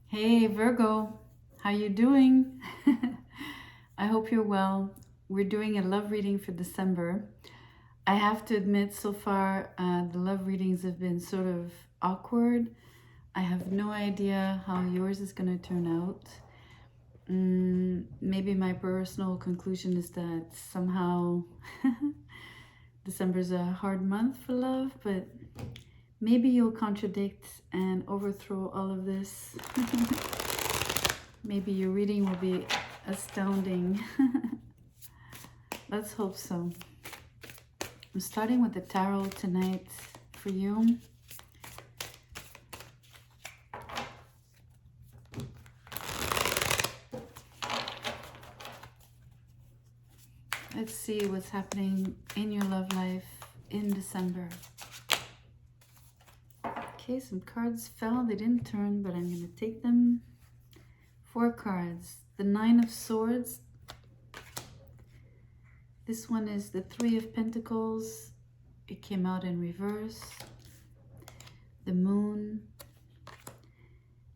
Hey Virgo, how you doing? I hope you're well. We're doing a love reading for December. I have to admit, so far, the love readings have been sort of awkward. I have no idea how yours is going to turn out. Maybe my personal conclusion is that somehow December's a hard month for love, but maybe you'll contradict and overthrow all of this. Maybe your reading will be astounding. Let's hope so. I'm starting with the tarot tonight for you. Let's see what's happening in your love life in December. Okay, some cards fell. They didn't turn, but I'm going to take them. 4 cards. The 9 of Swords. This one is the 3 of Pentacles. It came out in reverse. The Moon.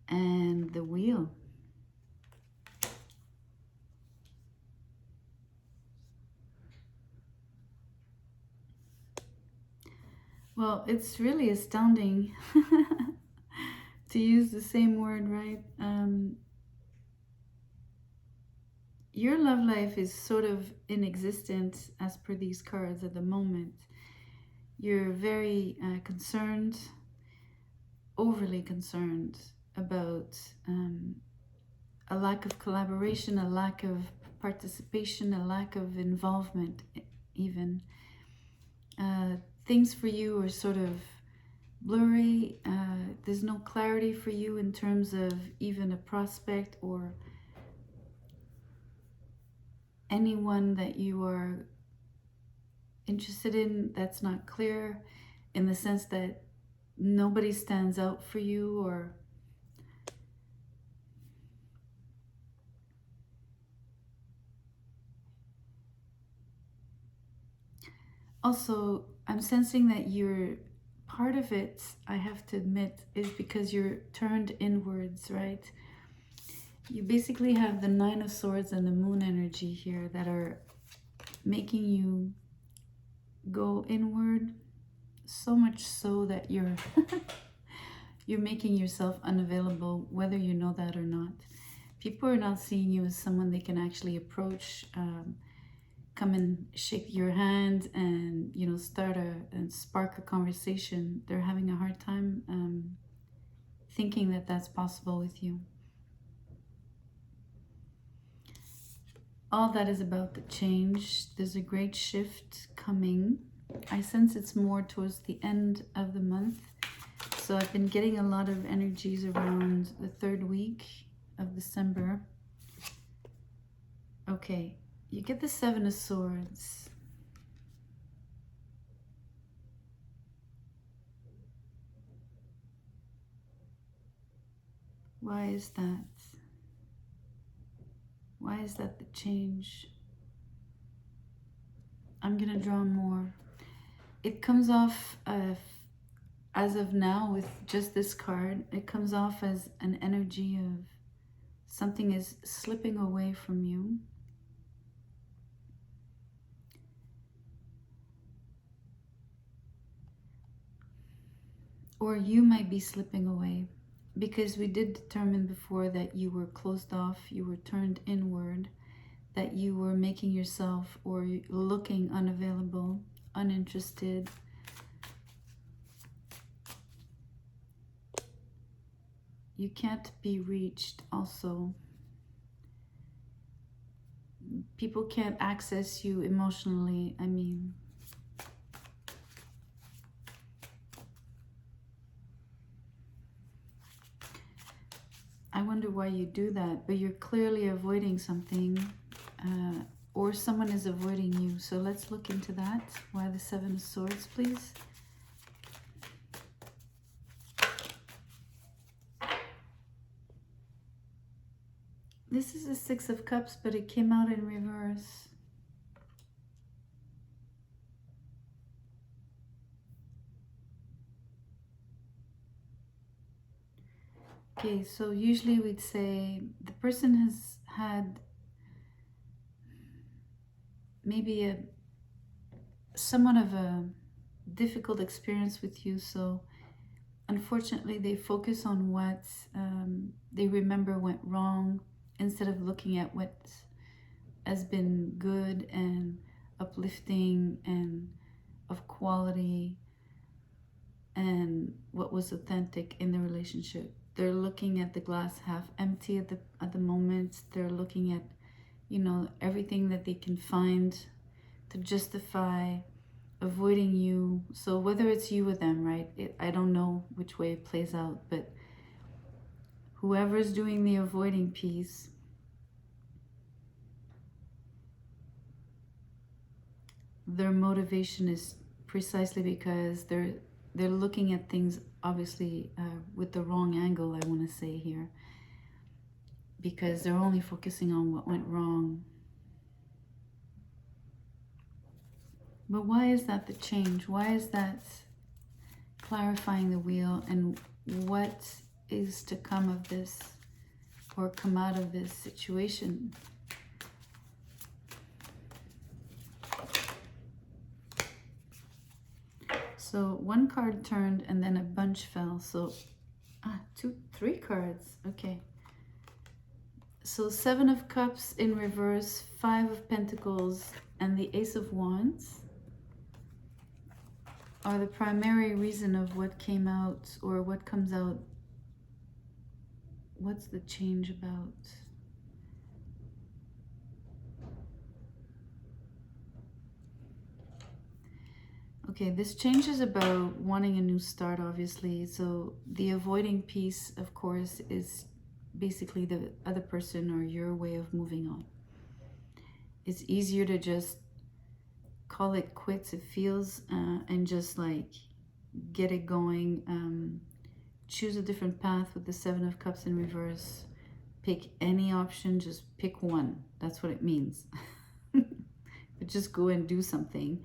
And the Wheel. Well, it's really astounding to use the same word, right? Your love life is sort of inexistent as per these cards at the moment. You're very concerned, overly concerned about a lack of collaboration, a lack of participation, a lack of involvement even. Things for you are sort of blurry. There's no clarity for you in terms of even a prospect or anyone that you are interested in. That's not clear in the sense that nobody stands out for you, or also I'm sensing that you're part of it, I have to admit, is because you're turned inwards, right? You basically have the 9 of Swords and the Moon energy here that are making you go inward, so much so that you're you're making yourself unavailable, whether you know that or not. People are not seeing you as someone they can actually approach, come and shake your hand and, you know, start and spark a conversation. They're having a hard time thinking that that's possible with you. All that is about to change. There's a great shift coming. I sense it's more towards the end of the month. So I've been getting a lot of energies around the 3rd week of December. Okay, you get the 7 of Swords. Why is that? Why is that the change? I'm gonna draw more. It comes off as of now with just this card, it comes off as an energy of something is slipping away from you. Or you might be slipping away, because we did determine before that you were closed off, you were turned inward, that you were making yourself or looking unavailable, uninterested. You can't be reached also. People can't access you emotionally. I mean, I wonder why you do that, but you're clearly avoiding something, or someone is avoiding you. So let's look into that. Why the 7 of Swords, please? This is a 6 of Cups, but it came out in reverse. Okay, so usually we'd say the person has had maybe a somewhat of a difficult experience with you, so unfortunately they focus on what they remember went wrong instead of looking at what has been good and uplifting and of quality and what was authentic in the relationship. They're looking at the glass half empty at the moment. They're looking at, everything that they can find to justify avoiding you. So whether it's you or them, right? I don't know which way it plays out, but whoever's doing the avoiding piece, their motivation is precisely because they're looking at things obviously with the wrong angle, I want to say here, because they're only focusing on what went wrong. But why is that the change? Why is that clarifying the wheel, and what is to come of this or come out of this situation? So one card turned and then a bunch fell. So three cards. Okay. So 7 of Cups in reverse, 5 of Pentacles, and the Ace of Wands are the primary reason of what came out or what comes out. What's the change about? Okay, this change is about wanting a new start, obviously. So the avoiding piece, of course, is basically the other person or your way of moving on. It's easier to just call it quits, it feels, and just like get it going. Choose a different path with the 7 of Cups in reverse. Pick any option, just pick one. That's what it means. But just go and do something.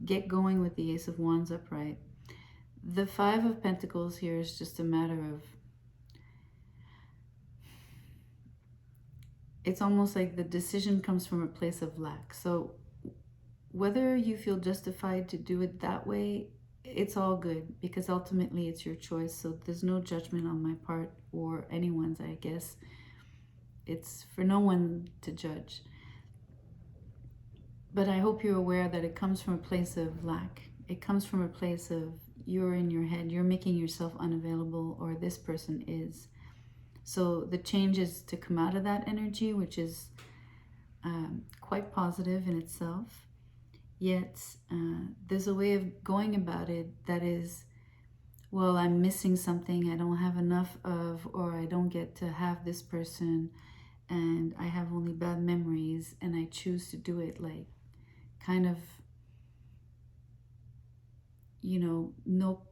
Get going with the Ace of Wands upright. The 5 of Pentacles here is just a matter of, it's almost like the decision comes from a place of lack. So whether you feel justified to do it that way, it's all good, because ultimately it's your choice. So there's no judgment on my part or anyone's, I guess. It's for no one to judge. But I hope you're aware that it comes from a place of lack. It comes from a place of you're in your head, you're making yourself unavailable, or this person is. So the change is to come out of that energy, which is quite positive in itself. Yet there's a way of going about it that is, well, I'm missing something I don't have enough of, or I don't get to have this person, and I have only bad memories, and I choose to do it like kind of, no,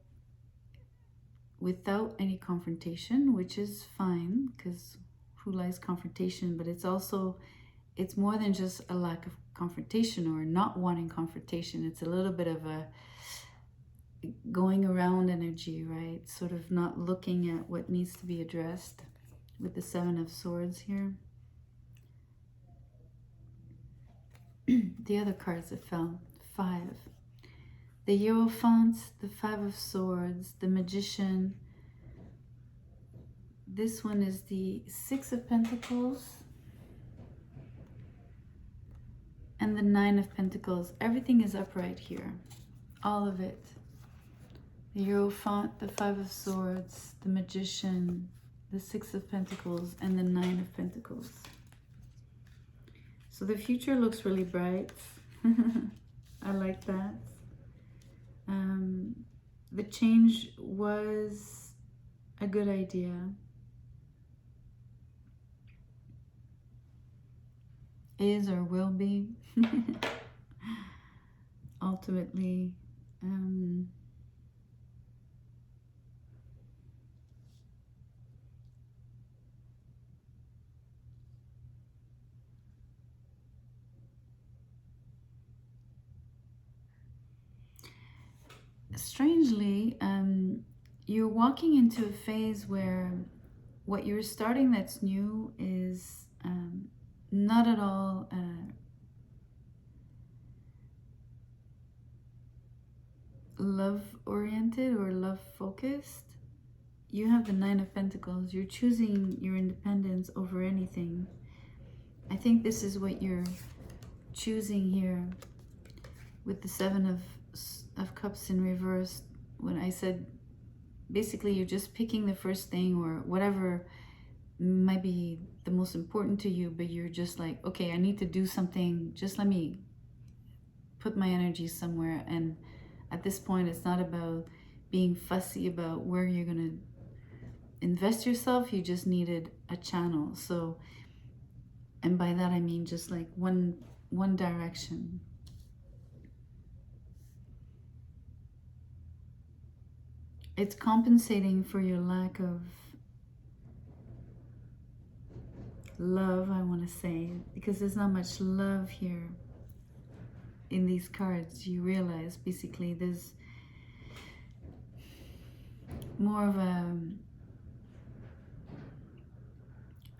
without any confrontation, which is fine, because who likes confrontation? But it's also, it's more than just a lack of confrontation or not wanting confrontation. It's a little bit of a going around energy, right? Sort of not looking at what needs to be addressed with the 7 of Swords here. The other cards that fell, 5. The Hierophant, the 5 of Swords, the Magician. This one is the 6 of Pentacles and the 9 of Pentacles. Everything is upright here, all of it. The Hierophant, the 5 of Swords, the Magician, the 6 of Pentacles, and the 9 of Pentacles. So the future looks really bright. I like that. The change was a good idea. Is or will be. Ultimately. Strangely, you're walking into a phase where what you're starting that's new is not at all love oriented or love focused. You have the Nine of Pentacles. You're choosing your independence over anything. I think this is what you're choosing here with the Seven of Cups in reverse. When I said basically you're just picking the first thing or whatever might be the most important to you, but you're just like, okay, I need to do something. Just let me put my energy somewhere. And at this point, it's not about being fussy about where you're going to invest yourself. You just needed a channel. So, and by that I mean just like one direction. It's compensating for your lack of love, I want to say, because there's not much love here in these cards. You realize basically there's more of a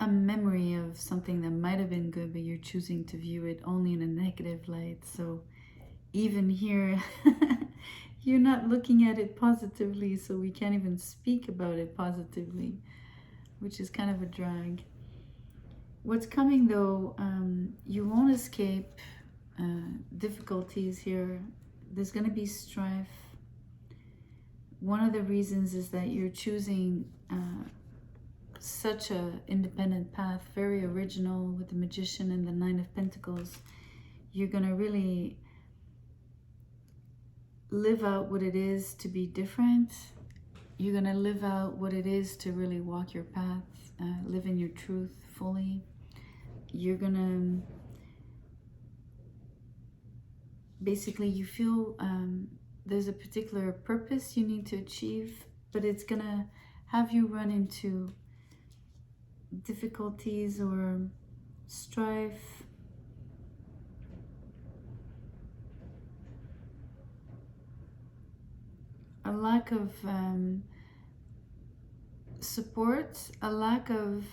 memory of something that might have been good, but you're choosing to view it only in a negative light. So even here, you're not looking at it positively, so we can't even speak about it positively, which is kind of a drag. What's coming though, you won't escape difficulties here. There's going to be strife. One of the reasons is that you're choosing such a independent path, very original with the Magician and the Nine of Pentacles. You're going to really live out what it is to be different. You're going to live out what it is to really walk your path, live in your truth fully. You're going to basically, you feel there's a particular purpose you need to achieve, but it's going to have you run into difficulties or strife. A lack of support, a lack of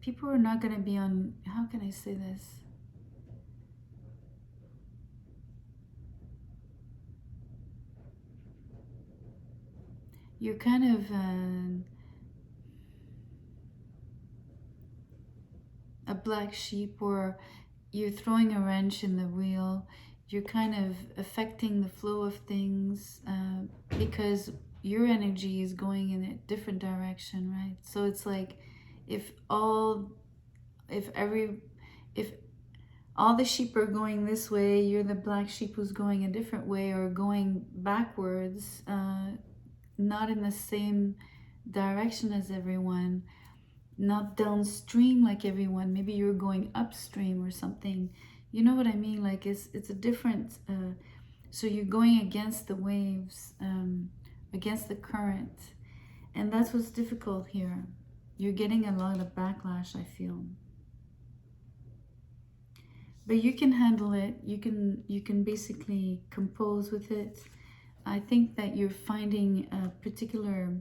people are not going to be on, how can I say this? You're kind of a black sheep, or you're throwing a wrench in the wheel. You're kind of affecting the flow of things because your energy is going in a different direction, right? So it's like if all the sheep are going this way, you're the black sheep who's going a different way or going backwards, not in the same direction as everyone, not downstream like everyone. Maybe you're going upstream or something. You know what I mean? Like it's a different, so you're going against the waves, against the current. And that's what's difficult here. You're getting a lot of backlash, I feel. But you can handle it. You can basically compose with it. I think that you're finding a particular,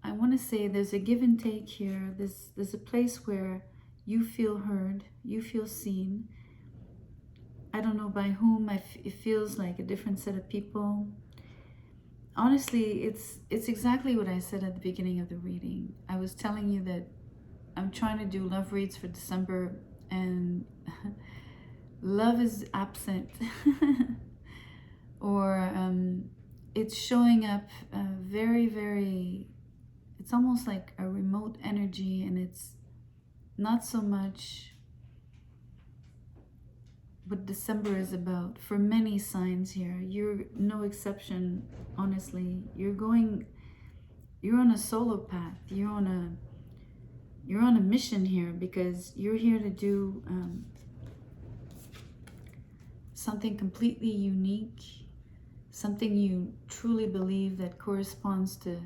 I want to say there's a give and take here. There's a place where you feel heard, you feel seen. I don't know by whom. It feels like a different set of people. Honestly, it's exactly what I said at the beginning of the reading. I was telling you that I'm trying to do love reads for December, and love is absent. Or it's showing up very, very, it's almost like a remote energy, and it's not so much what December is about for many signs here. You're no exception, honestly. You're on a solo path. You're on a mission here, because you're here to do something completely unique, something you truly believe that corresponds to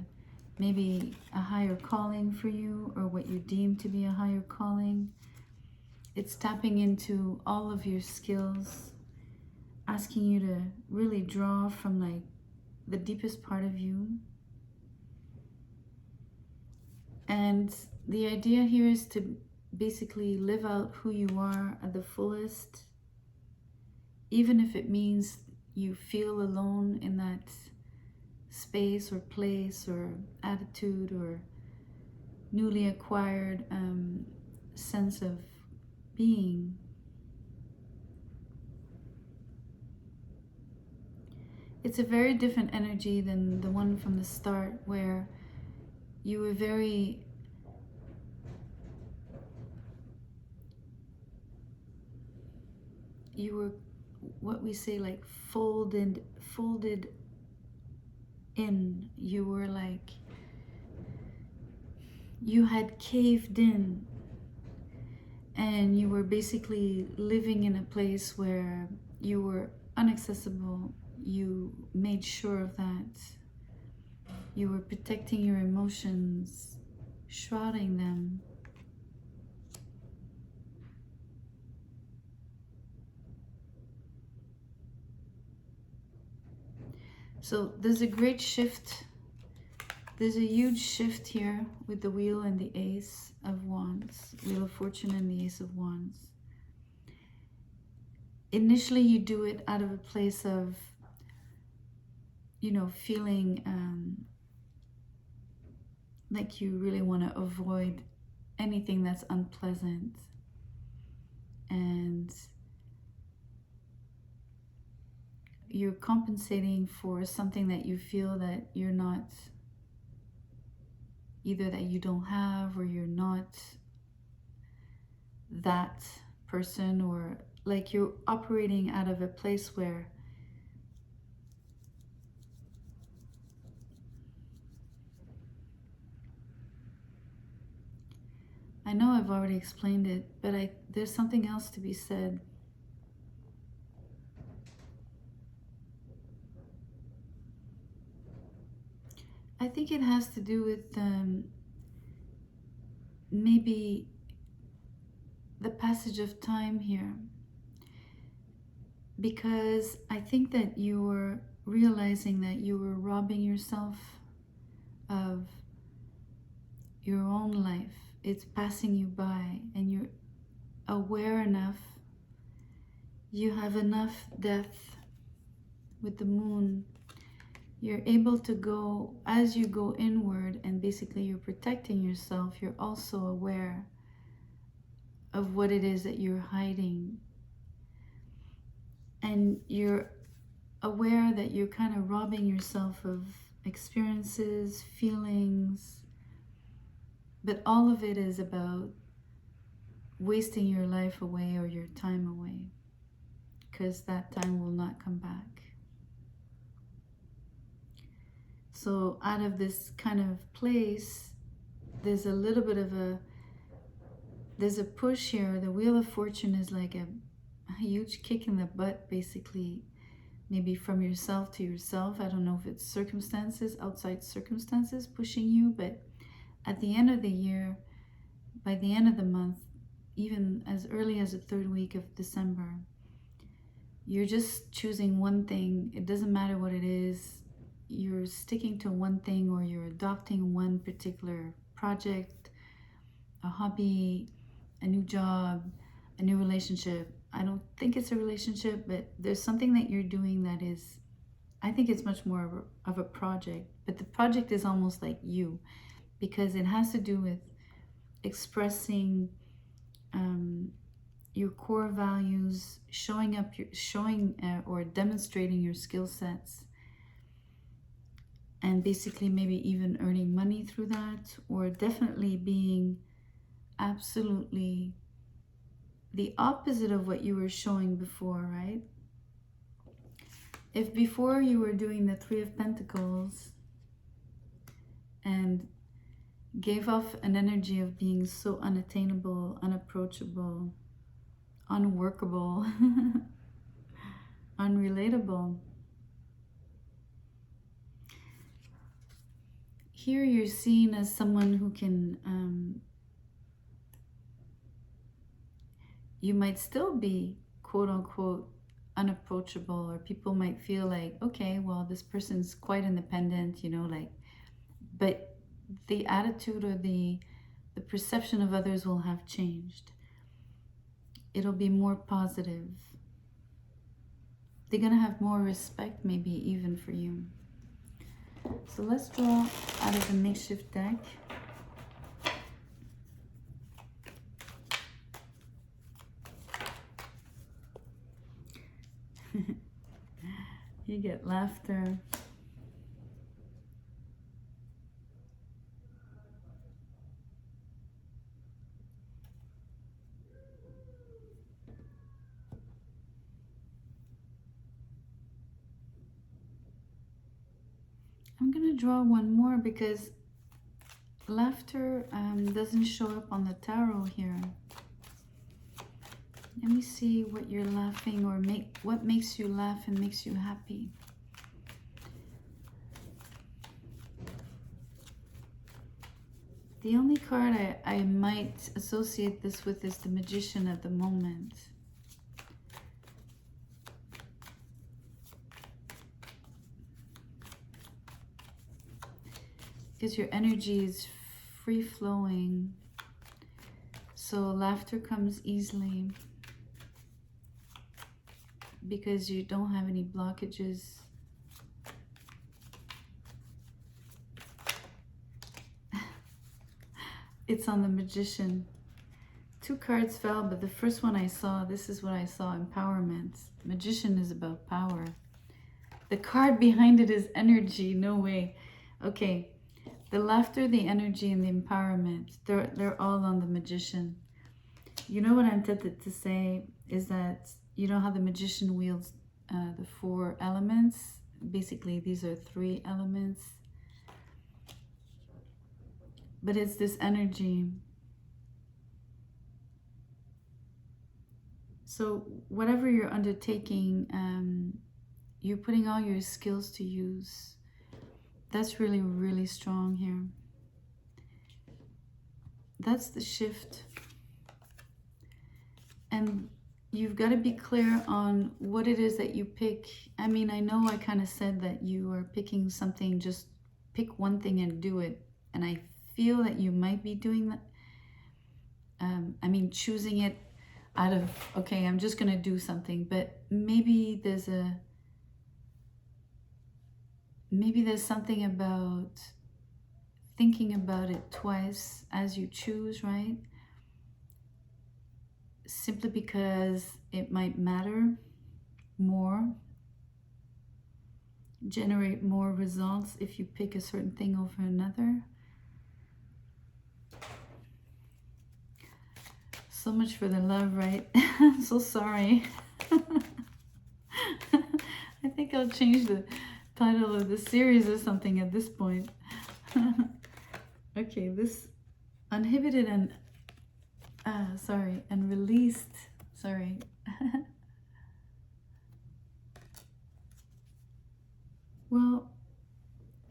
maybe a higher calling for you, or what you deem to be a higher calling. It's tapping into all of your skills, asking you to really draw from like the deepest part of you. And the idea here is to basically live out who you are at the fullest, even if it means you feel alone in that space or place or attitude or newly acquired sense of being. It's a very different energy than the one from the start, where you were you were what we say, like folded in. You were like, you had caved in, and you were basically living in a place where you were inaccessible. You made sure of that. You were protecting your emotions, shrouding them. So there's a great shift. There's a huge shift here with the Wheel and the Ace of Wands, Wheel of Fortune and the Ace of Wands. Initially, you do it out of a place of, feeling like you really want to avoid anything that's unpleasant. And you're compensating for something that you feel that you're not, either that you don't have, or you're not that person, or like you're operating out of a place where I know I've already explained it, but there's something else to be said. I think it has to do with maybe the passage of time here, because I think that you were realizing that you were robbing yourself of your own life. It's passing you by, and you're aware enough, you have enough depth with the moon. You're able to go, as you go inward and basically you're protecting yourself, you're also aware of what it is that you're hiding. And you're aware that you're kind of robbing yourself of experiences, feelings, but all of it is about wasting your life away or your time away, because that time will not come back. So out of this kind of place, there's a little bit of there's a push here. The Wheel of Fortune is like a huge kick in the butt, basically, maybe from yourself to yourself. I don't know if it's circumstances, outside circumstances pushing you, but at the end of the year, by the end of the month, even as early as the third week of December, you're just choosing one thing. It doesn't matter what it is. You're sticking to one thing, or you're adopting one particular project, a hobby, a new job, a new relationship. I don't think it's a relationship, but there's something that you're doing that is, I think it's much more of a project, but the project is almost like you, because it has to do with expressing your core values, showing or demonstrating your skill sets, and basically maybe even earning money through that, or definitely being absolutely the opposite of what you were showing before, right? If before you were doing the Three of Pentacles and gave off an energy of being so unattainable, unapproachable, unworkable, unrelatable, here you're seen as someone who can, you might still be quote unquote unapproachable, or people might feel like, okay, well, this person's quite independent, like, but the attitude or the perception of others will have changed. It'll be more positive. They're gonna have more respect, maybe even for you. So let's draw out of the makeshift deck. You get laughter. I'm gonna draw one more because laughter doesn't show up on the tarot here. Let me see what you're laughing or what makes you laugh and makes you happy. The only card I might associate this with is the Magician at the moment. Because your energy is free-flowing, so laughter comes easily because you don't have any blockages. It's on the Magician. 2 cards fell, but the first one I saw, this is what I saw, empowerment. Magician is about power. The card behind it is energy, no way. Okay. The laughter, the energy, and the empowerment, they're all on the Magician. You know what I'm tempted to say is that, you know how the Magician wields the 4 elements? Basically, these are 3 elements. But it's this energy. So whatever you're undertaking, you're putting all your skills to use. That's really, really strong here. That's the shift. And you've got to be clear on what it is that you pick. I mean, I know I kind of said that you are picking something, just pick one thing and do it. And I feel that you might be doing that. I mean, choosing it out of, okay, I'm just going to do something. But maybe there's something about thinking about it twice as you choose, right? Simply because it might matter more, generate more results if you pick a certain thing over another. So much for the love, right? I'm so sorry. I think I'll change the title of the series or something at this point. Okay, this uninhibited and and released, Well,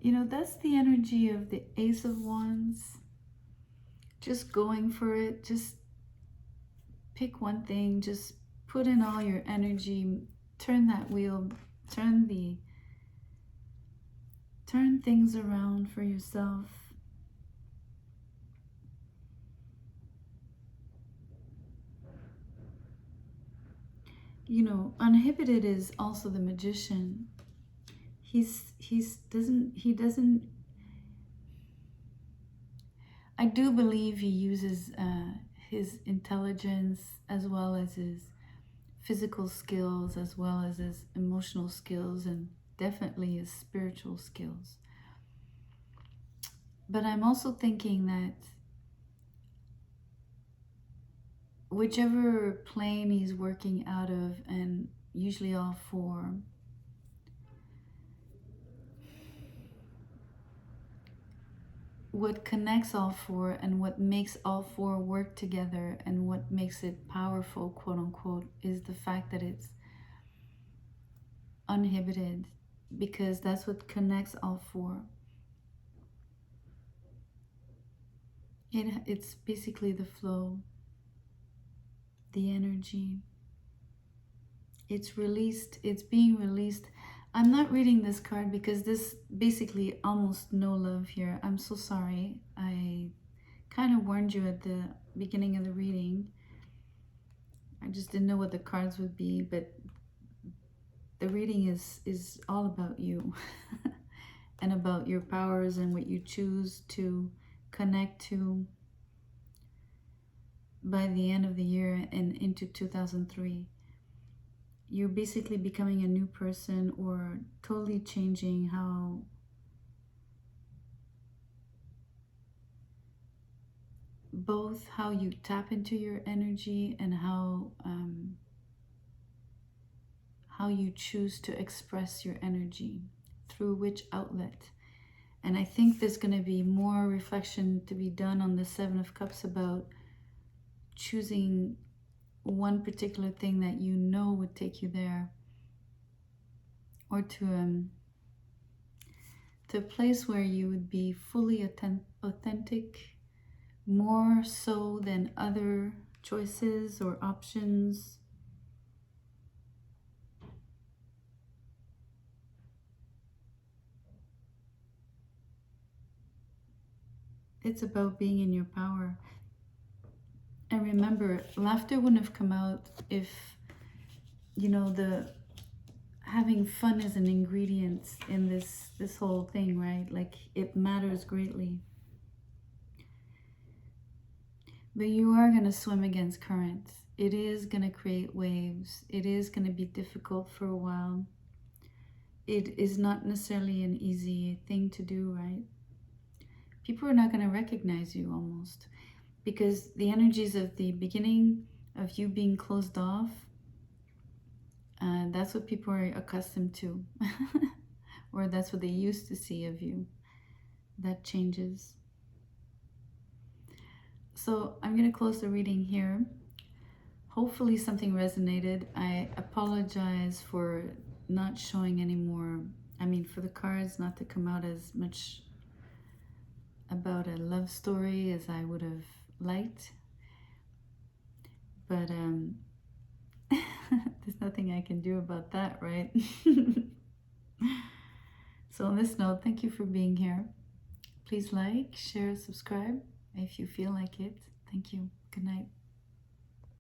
you know, that's the energy of the Ace of Wands. Just going for it, just pick one thing, just put in all your energy, turn that wheel, turn things around for yourself. You know, uninhibited is also the Magician. He doesn't. I do believe he uses his intelligence as well as his physical skills, as well as his emotional skills, and definitely his spiritual skills. But I'm also thinking that whichever plane he's working out of, and usually all 4, what connects all 4 and what makes all 4 work together and what makes it powerful, quote unquote, is the fact that it's uninhibited, because that's what connects all 4. It's basically the flow, the energy. It's released, it's being released I'm not reading this card because this basically almost no love here. I'm so sorry. I kind of warned you at the beginning of the reading. I just didn't know what the cards would be, but the reading is all about you and about your powers and what you choose to connect to by the end of the year and into 2003. You're basically becoming a new person or totally changing both how you tap into your energy and how you choose to express your energy through which outlet. And I think there's going to be more reflection to be done on the Seven of Cups about choosing one particular thing that you know would take you there, or to a place where you would be fully authentic, more so than other choices or options. It's about being in your power. And remember, laughter wouldn't have come out if, the having fun is an ingredient in this whole thing, right? Like, it matters greatly. But you are going to swim against currents. It is going to create waves. It is going to be difficult for a while. It is not necessarily an easy thing to do, right? People are not going to recognize you almost, because the energies of the beginning of you being closed off, that's what people are accustomed to. Or that's what they used to see of you. That changes. So I'm going to close the reading here. Hopefully something resonated. I apologize for not showing any more. I mean, for the cards not to come out as much about a love story as I would have liked. But there's nothing I can do about that, right? So on this note, thank you for being here. Please like, share, subscribe if you feel like it. Thank you. Good night.